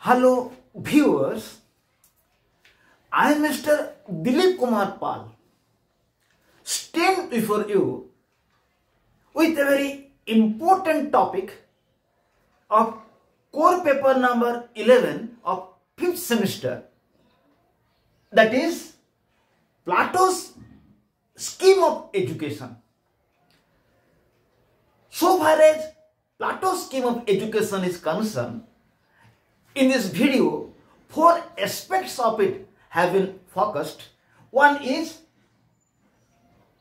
Hello viewers, I am Mr. Dilip Kumar Pal, stand before you with a very important topic of core paper number 11 of 5th semester, that is Plato's scheme of education. So far as Plato's scheme of education is concerned, in this video, 4 aspects of it have been focused. One is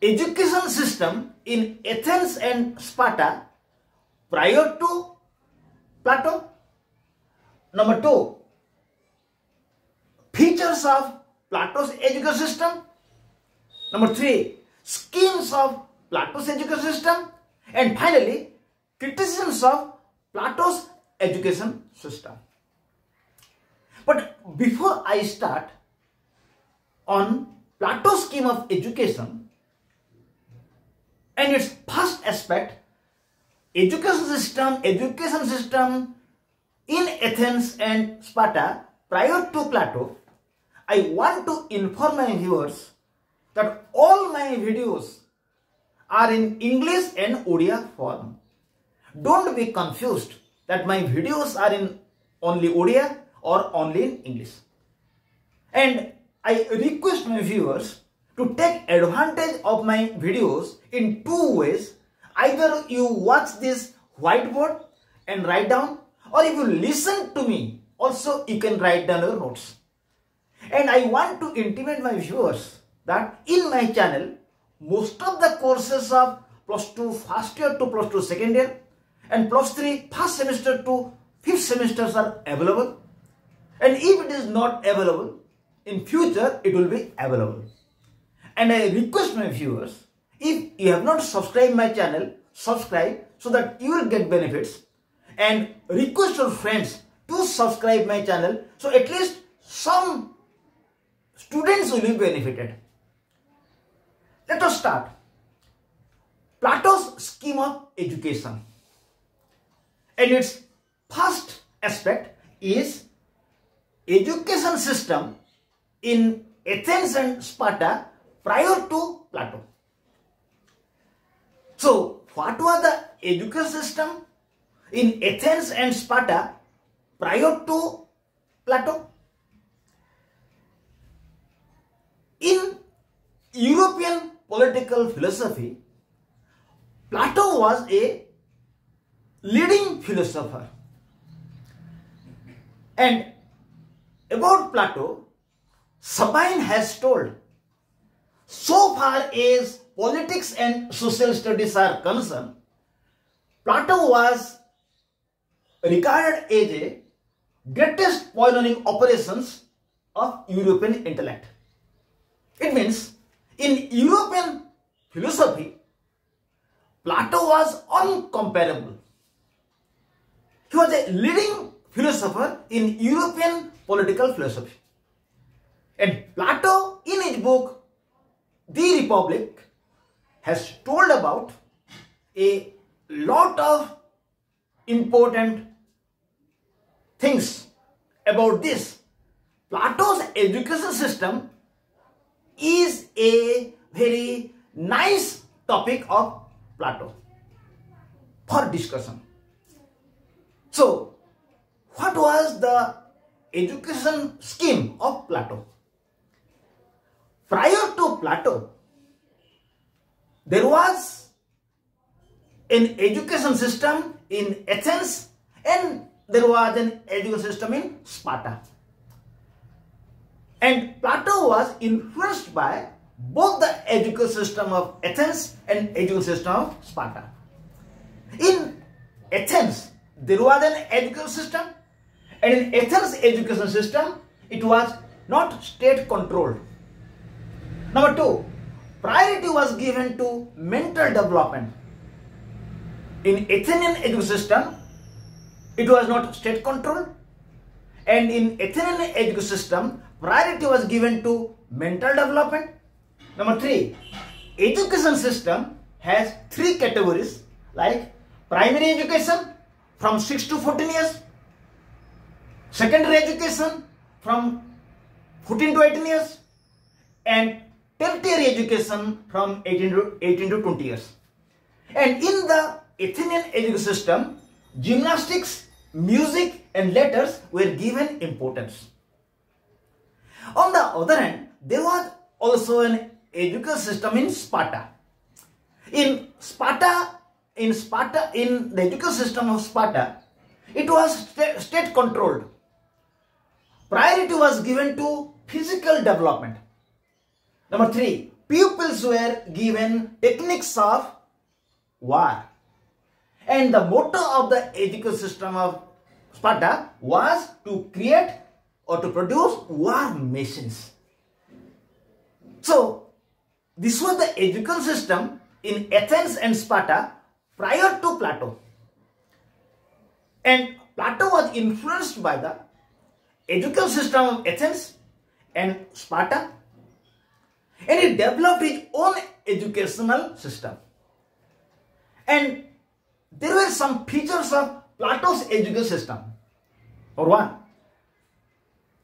education system in Athens and Sparta prior to Plato. Number 2, features of Plato's education system. Number 3, schemes of Plato's education system. And finally, criticisms of Plato's education system. But before I start on Plato's scheme of education and its first aspect, education system in Athens and Sparta prior to Plato, I want to inform my viewers that all my videos are in English and Odia form. Don't be confused that my videos are in only Odia or only in English. And I request my viewers to take advantage of my videos in 2 ways. Either you watch this whiteboard and write down, or if you listen to me, also you can write down your notes. And I want to intimate my viewers that in my channel, most of the courses of plus 2 first year to plus 2 second year and plus 3 first semester to 5th semesters are available. And if it is not available, in future it will be available. And I request my viewers, if you have not subscribed my channel, subscribe so that you will get benefits. And request your friends to subscribe my channel so at least some students will be benefited. Let us start. Plato's scheme of education. And its first aspect is education system in Athens and Sparta prior to Plato. So, what was the education system in Athens and Sparta prior to Plato? In European political philosophy, Plato was a leading philosopher. And about Plato, Sabine has told, so far as politics and social studies are concerned, Plato was regarded as a greatest pioneering operations of European intellect. It means in European philosophy, Plato was uncomparable. He was a leading philosopher in European political philosophy. And Plato, in his book, The Republic, has told about a lot of important things about this. Plato's education system is a very nice topic of Plato for discussion. So, what was the education scheme of Plato? Prior to Plato, there was an education system in Athens and there was an education system in Sparta. And Plato was influenced by both the education system of Athens and education system of Sparta. In Athens, there was an education system, and in Athens' education system, it was not state controlled. Number 2, priority was given to mental development. In Athenian education system, it was not state controlled, and in Athenian education system, priority was given to mental development. Number 3, education system has 3 categories like primary education from 6 to 14 years, secondary education from 14 to 18 years, and tertiary education from 18 to 20 years. And in the Athenian education system, gymnastics, music and letters were given importance. On the other hand, there was also an education system in Sparta. In the education system of Sparta, it was state controlled. Priority was given to physical development. Number 3, pupils were given techniques of war. And the motto of the education system of Sparta was to create or to produce war machines. So, this was the education system in Athens and Sparta prior to Plato. And Plato was influenced by the education system of Athens and Sparta, and he developed his own educational system. And there were some features of Plato's education system. For one,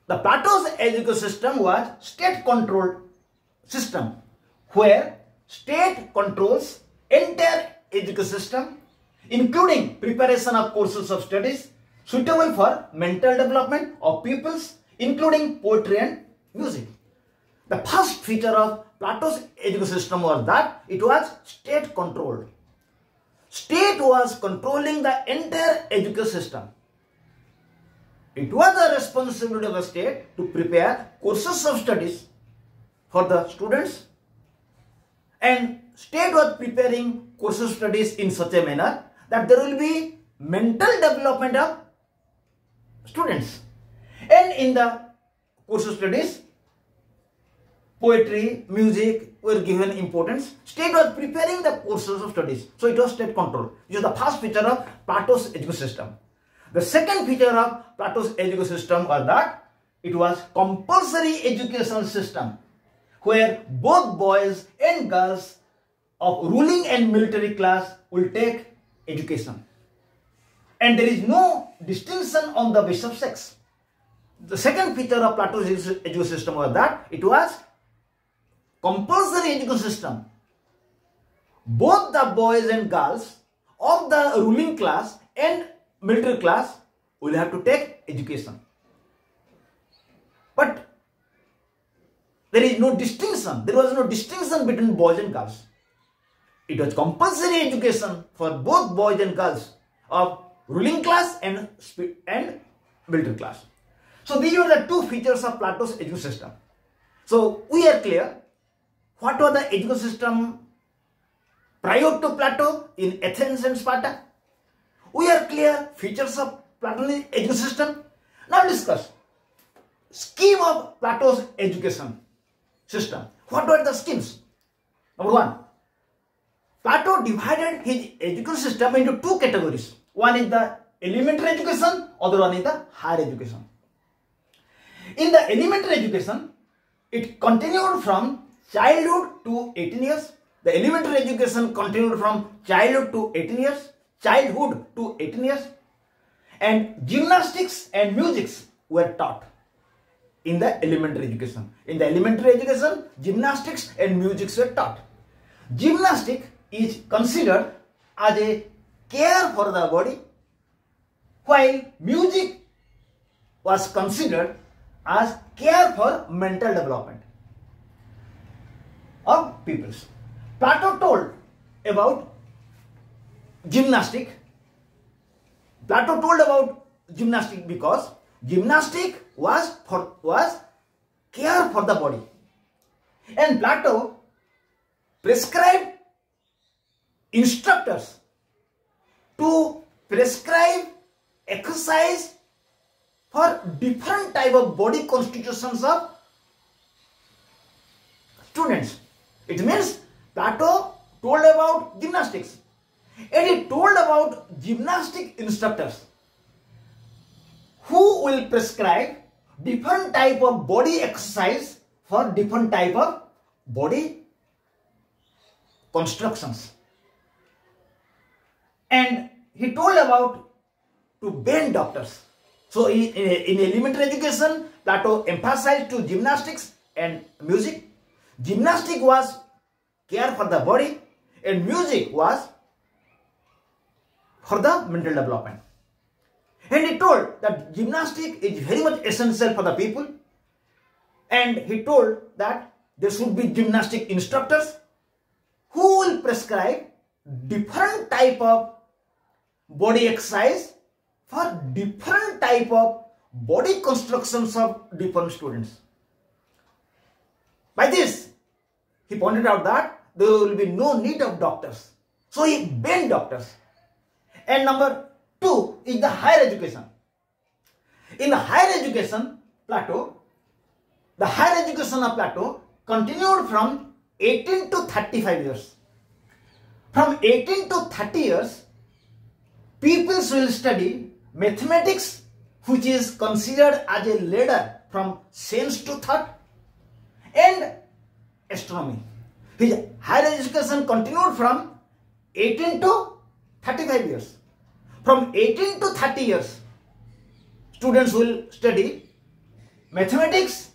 the Plato's education system was state-controlled system, where state controls entire education system, including preparation of courses of studies suitable for mental development of pupils, including poetry and music. The first feature of Plato's education system was that it was state controlled. State was controlling the entire education system. It was the responsibility of the state to prepare courses of studies for the students, and state was preparing courses of studies in such a manner that there will be mental development of students. And in the course of studies, poetry, music were given importance. State was preparing the courses of studies. So it was state control. This is the first feature of Plato's education system. The second feature of Plato's education system was that it was compulsory education system, where both boys and girls of ruling and military class will take education. And there is no distinction on the basis of sex. The second feature of Plato's education system was that it was compulsory education system. Both the boys and girls of the ruling class and military class will have to take education. But there is no distinction. There was no distinction between boys and girls. It was compulsory education for both boys and girls of ruling class and military class. So these were the two features of Plato's education system. So we are clear what was the education system prior to Plato in Athens and Sparta. We are clear features of Platonic education system. Now discuss scheme of Plato's education system. What were the schemes? Number 1, Plato divided his education system into two categories. One is the elementary education, other one is the higher education. In the elementary education, it continued from childhood to 18 years. The elementary education continued from childhood to 18 years. And gymnastics and music were taught in the elementary education. In the elementary education, gymnastics and music were taught. Gymnastics is considered as a care for the body, while music was considered as care for mental development of pupils. Plato told about gymnastic. Plato told about gymnastic because gymnastic was care for the body, and Plato prescribed instructors to prescribe exercise for different type of body constitutions of students. It means Plato told about gymnastics, and he told about gymnastic instructors who will prescribe different type of body exercise for different type of body constructions. And he told about to bend doctors. So in elementary education, Plato emphasized to gymnastics and music. Gymnastics was care for the body and music was for the mental development. And he told that gymnastics is very much essential for the people. And he told that there should be gymnastic instructors who will prescribe different type of body exercise for different type of body constructions of different students. By this, he pointed out that there will be no need of doctors. So he banned doctors. And number 2 is the higher education. In the higher education, the higher education of Plato continued from 18 to 35 years. From 18 to 30 years, pupils will study mathematics, which is considered as a ladder from sense to thought, and astronomy. His higher education continued from 18 to 35 years. From 18 to 30 years, students will study mathematics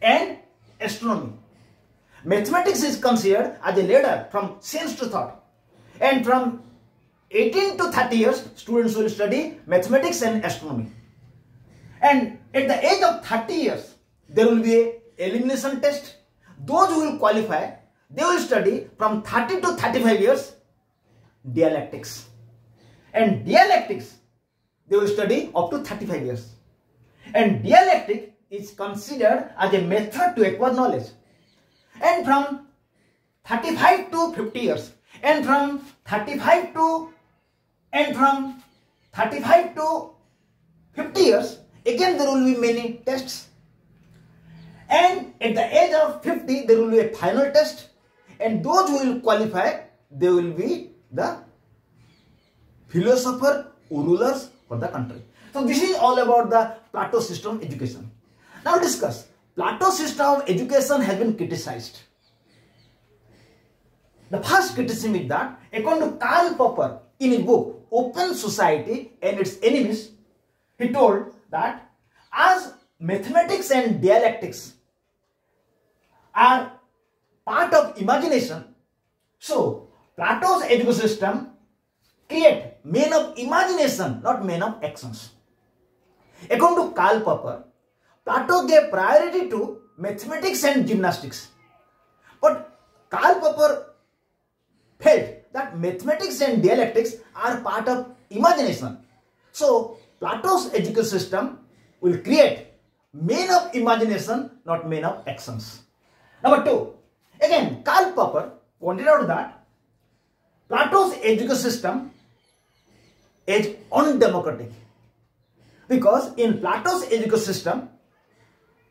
and astronomy. Mathematics is considered as a ladder from sense to thought. And from 18 to 30 years, students will study mathematics and astronomy. And at the age of 30 years, there will be an elimination test. Those who will qualify, they will study from 30 to 35 years dialectics. And dialectics, they will study up to 35 years. And dialectic is considered as a method to acquire knowledge. And from 35 to 50 years, and from 35 to 50 years, again there will be many tests. And at the age of 50, there will be a final test. And those who will qualify, they will be the philosopher or rulers for the country. So this is all about the Plato system of education. Now discuss. Plato's system of education has been criticized. The first criticism is that, according to Karl Popper, in his book Open Society and Its Enemies, he told that as mathematics and dialectics are part of imagination, so Plato's education system create men of imagination, not men of actions. According to Karl Popper, Plato gave priority to mathematics and gymnastics. But Karl Popper felt that mathematics and dialectics are part of imagination. So Plato's education system will create men of imagination, not men of actions. Number 2, again Karl Popper pointed out that Plato's education system is undemocratic, because in Plato's education system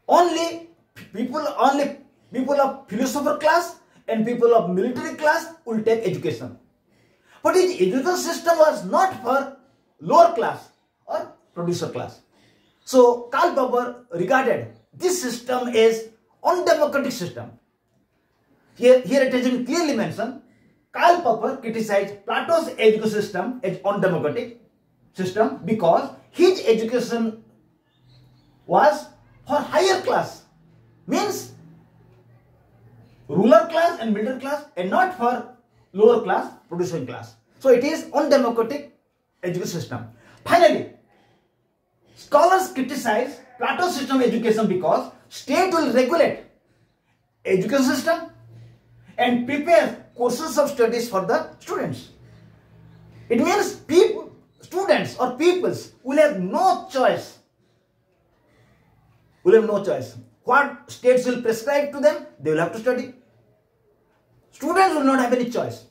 only people of philosopher class and people of military class will take education. But his education system was not for lower class or producer class. So Karl Popper regarded this system as undemocratic system. Here it has been clearly mentioned, Karl Popper criticized Plato's education system as undemocratic system because his education was for higher class, means ruler class and middle class, and not for lower class, producing class. So it is undemocratic education system. Finally, scholars criticize Plato's system of education because state will regulate education system and prepare courses of studies for the students. It means students or peoples will have no choice. What states will prescribe to them, they will have to study. Students will not have any choice.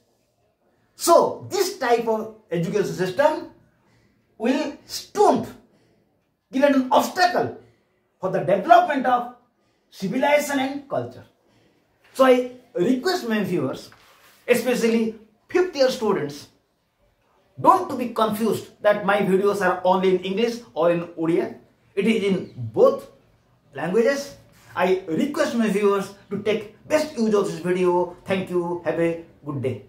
So this type of education system will stunt, give an obstacle for the development of civilization and culture. So I request my viewers, especially 5th year students, don't to be confused that my videos are only in English or in Odia. It is in both languages. I request my viewers to take best use of this video. Thank you. Have a good day.